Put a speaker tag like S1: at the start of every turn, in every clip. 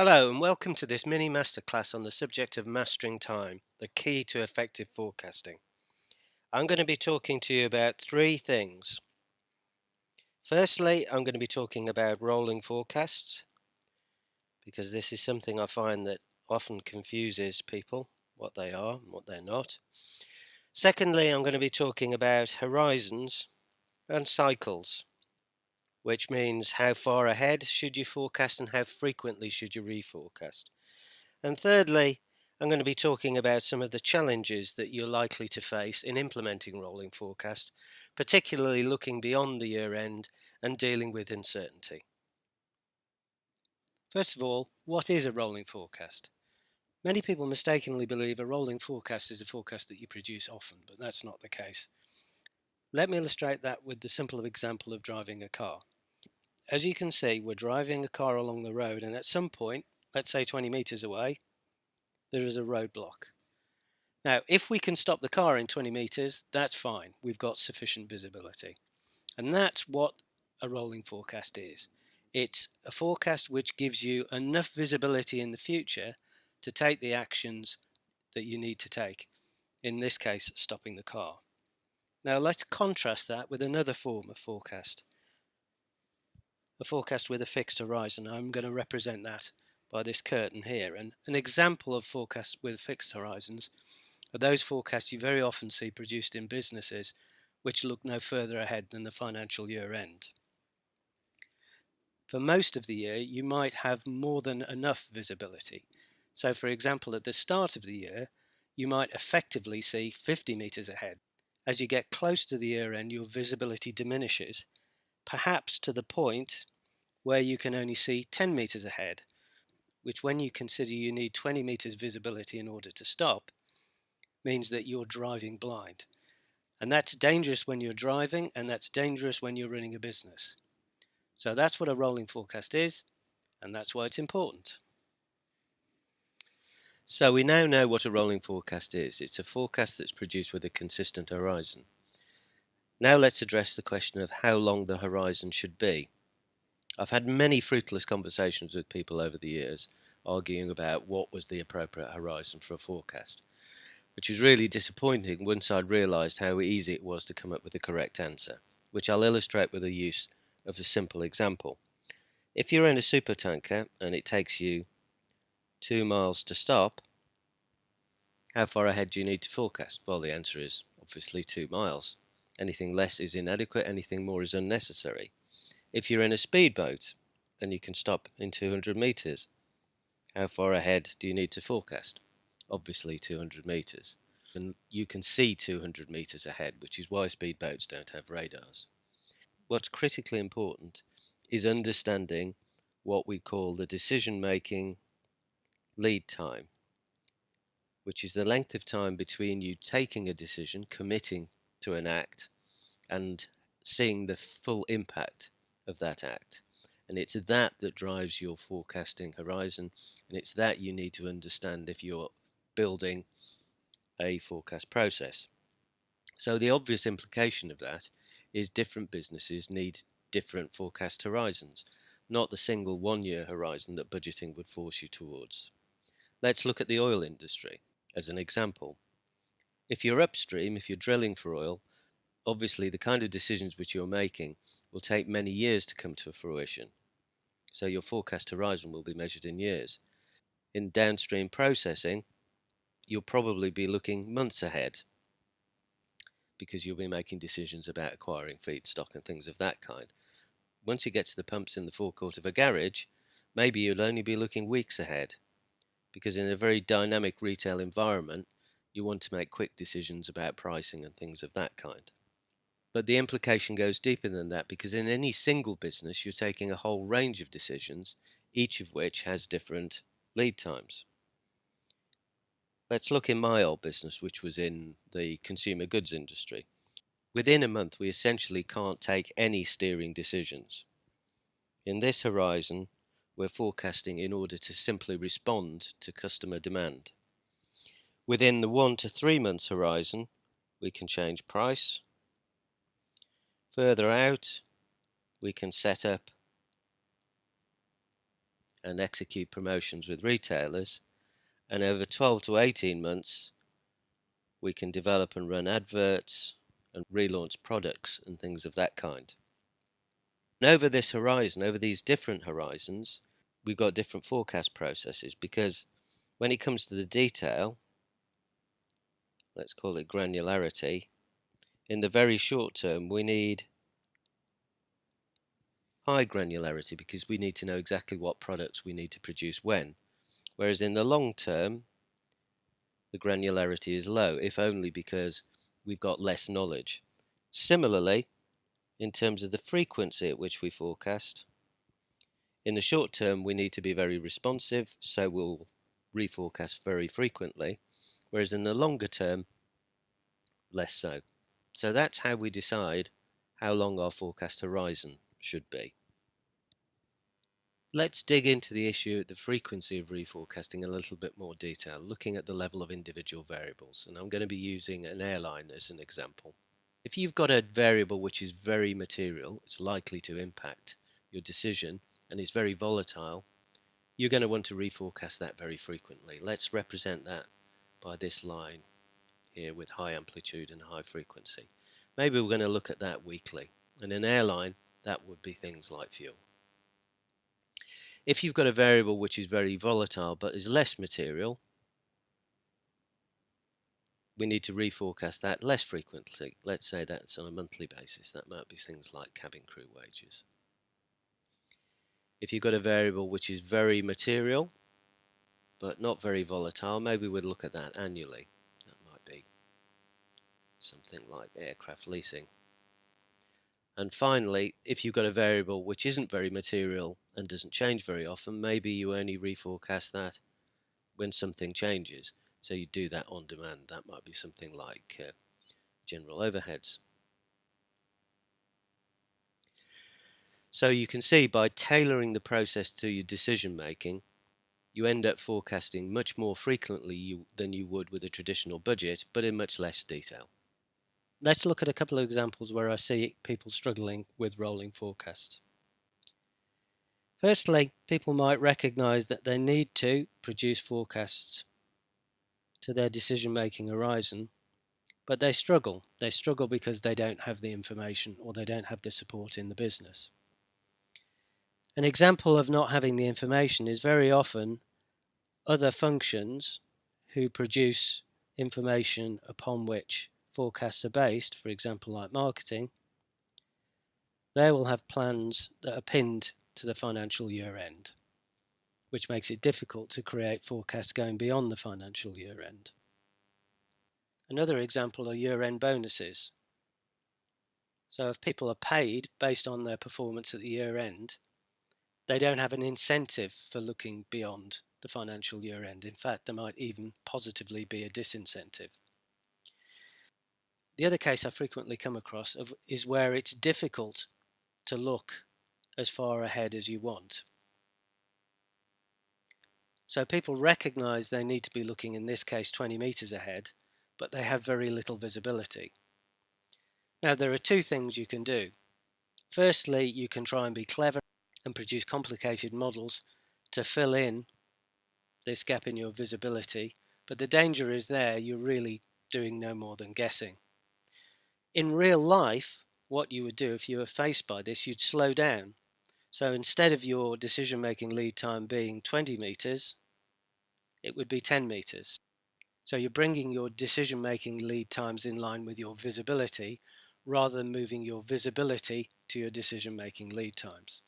S1: Hello and welcome to this mini masterclass on the subject of mastering time, the key to effective forecasting. I'm going to be talking to you about three things. Firstly, I'm going to be talking about rolling forecasts because this is something I find that often confuses people, what they are and what they're not. Secondly, I'm going to be talking about horizons and cycles, which means how far ahead should you forecast and how frequently should you reforecast. And thirdly, I'm going to be talking about some of the challenges that you're likely to face in implementing rolling forecast, particularly looking beyond the year end and dealing with uncertainty. First of all, what is a rolling forecast? Many people mistakenly believe a rolling forecast is a forecast that you produce often, but that's not the case. Let me illustrate that with the simple example of driving a car. As you can see, we're driving a car along the road, and at some point, let's say 20 meters away, there is a roadblock. Now, if we can stop the car in 20 meters, that's fine. We've got sufficient visibility. And that's what a rolling forecast is. It's a forecast which gives you enough visibility in the future to take the actions that you need to take. In this case, stopping the car. Now, let's contrast that with another form of forecast. A forecast with a fixed horizon. I'm going to represent that by this curtain here. And an example of forecast with fixed horizons are those forecasts you very often see produced in businesses which look no further ahead than the financial year end. For most of the year, you might have more than enough visibility. So, for example, at the start of the year, you might effectively see 50 meters ahead. As you get close to the year end, your visibility diminishes, perhaps to the point where you can only see 10 meters ahead, which, when you consider you need 20 meters visibility in order to stop, means that you're driving blind. And that's dangerous when you're driving, and that's dangerous when you're running a business. So that's what a rolling forecast is, and that's why it's important. So we now know what a rolling forecast is. It's a forecast that's produced with a consistent horizon. Now let's address the question of how long the horizon should be. I've had many fruitless conversations with people over the years arguing about what was the appropriate horizon for a forecast, which was really disappointing once I'd realised how easy it was to come up with the correct answer, which I'll illustrate with the use of a simple example. If you're in a supertanker and it takes you 2 miles to stop, how far ahead do you need to forecast? Well, the answer is obviously 2 miles. Anything less is inadequate, anything more is unnecessary. If you're in a speedboat and you can stop in 200 metres, how far ahead do you need to forecast? Obviously 200 metres. And you can see 200 metres ahead, which is why speedboats don't have radars. What's critically important is understanding what we call the decision-making lead time, which is the length of time between you taking a decision, committing to an act, and seeing the full impact of that act. And it's that that drives your forecasting horizon, and it's that you need to understand if you're building a forecast process. So the obvious implication of that is different businesses need different forecast horizons, not the single 1-year horizon that budgeting would force you towards. Let's look at the oil industry as an example. If you're upstream, if you're drilling for oil, obviously the kind of decisions which you're making will take many years to come to fruition. So your forecast horizon will be measured in years. In downstream processing, you'll probably be looking months ahead because you'll be making decisions about acquiring feedstock and things of that kind. Once you get to the pumps in the forecourt of a garage, maybe you'll only be looking weeks ahead because in a very dynamic retail environment, you want to make quick decisions about pricing and things of that kind. But the implication goes deeper than that because in any single business, you're taking a whole range of decisions, each of which has different lead times. Let's look in my old business, which was in the consumer goods industry. Within a month, we essentially can't take any steering decisions. In this horizon, we're forecasting in order to simply respond to customer demand. Within the 1 to 3 months horizon, we can change price. Further out, we can set up and execute promotions with retailers. And over 12 to 18 months, we can develop and run adverts and relaunch products and things of that kind. And over this horizon, over these different horizons, we've got different forecast processes, because when it comes to the detail, let's call it granularity, in the very short term we need high granularity because we need to know exactly what products we need to produce when, whereas in the long term the granularity is low, if only because we've got less knowledge. Similarly, in terms of the frequency at which we forecast, in the short term we need to be very responsive, so we'll reforecast very frequently, whereas in the longer term, less so. So that's how we decide how long our forecast horizon should be. Let's dig into the issue of the frequency of reforecasting in a little bit more detail, looking at the level of individual variables. And I'm going to be using an airline as an example. If you've got a variable which is very material, it's likely to impact your decision, and it's very volatile, you're going to want to reforecast that very frequently. Let's represent that by this line here with high amplitude and high frequency. Maybe we're going to look at that weekly. And in airline, that would be things like fuel. If you've got a variable which is very volatile but is less material, we need to reforecast that less frequently. Let's say that's on a monthly basis. That might be things like cabin crew wages. If you've got a variable which is very material but not very volatile, maybe we'd look at that annually. That might be something like aircraft leasing. And finally, if you've got a variable which isn't very material and doesn't change very often, maybe you only reforecast that when something changes. So you do that on demand. That might be something like general overheads. So you can see by tailoring the process to your decision making, you end up forecasting much more frequently than you would with a traditional budget, but in much less detail. Let's look at a couple of examples where I see people struggling with rolling forecasts. Firstly, people might recognize that they need to produce forecasts to their decision-making horizon, but they struggle. They struggle because they don't have the information or they don't have the support in the business. An example of not having the information is very often other functions who produce information upon which forecasts are based, for example like marketing. They will have plans that are pinned to the financial year end, which makes it difficult to create forecasts going beyond the financial year end. Another example are year-end bonuses. So if people are paid based on their performance at the year end, they don't have an incentive for looking beyond the financial year end. In fact, there might even positively be a disincentive. The other case I frequently come across is where it's difficult to look as far ahead as you want. So people recognize they need to be looking, in this case, 20 meters ahead, but they have very little visibility. Now, there are two things you can do. Firstly, you can try and be clever and produce complicated models to fill in this gap in your visibility, but the danger is there, you're really doing no more than guessing. In real life, what you would do if you were faced by this, you'd slow down. So instead of your decision-making lead time being 20 meters, it would be 10 meters. So you're bringing your decision-making lead times in line with your visibility rather than moving your visibility to your decision-making lead times.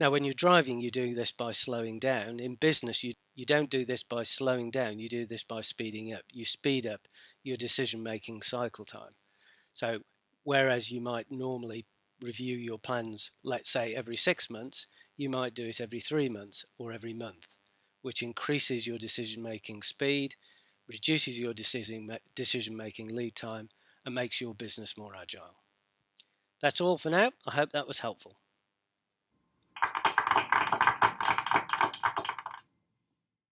S1: Now, when you're driving, you do this by slowing down. In business, you don't do this by slowing down. You do this by speeding up. You speed up your decision-making cycle time. So whereas you might normally review your plans, let's say every 6 months, you might do it every 3 months or every month, which increases your decision-making speed, reduces your decision-making lead time, and makes your business more agile. That's all for now. I hope that was helpful.